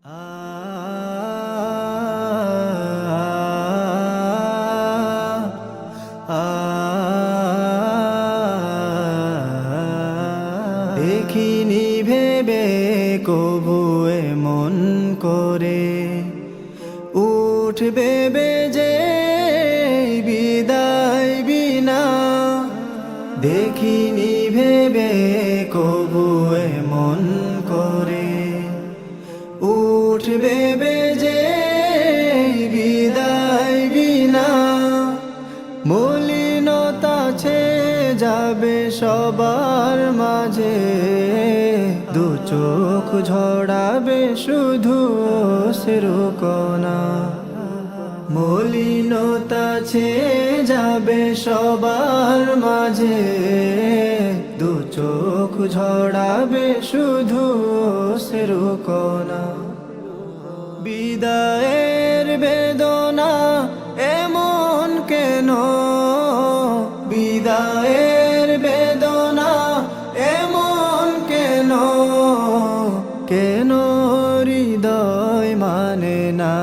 দেখিনি ভেবে কবু মন করে উঠবে বেজে বিদায় বিনা। দেখিনি ভেবে কবু মন করে উঠবে বেজে বিদায় বিনা। মলিনতা ছেয়ে যাবে সবার মাঝে, দু চোখ ঝরাবে শুধু অশ্রু কণা। মলিনতা ছেয়ে যাবে সবার মাঝে, দু চোখ ঝরাবে শুধু অশ্রু কণা। বিদায়ের বেদনা এমন কেন, বিদায়ের বেদনা এমন কেন, কেন হৃদয় মানে না।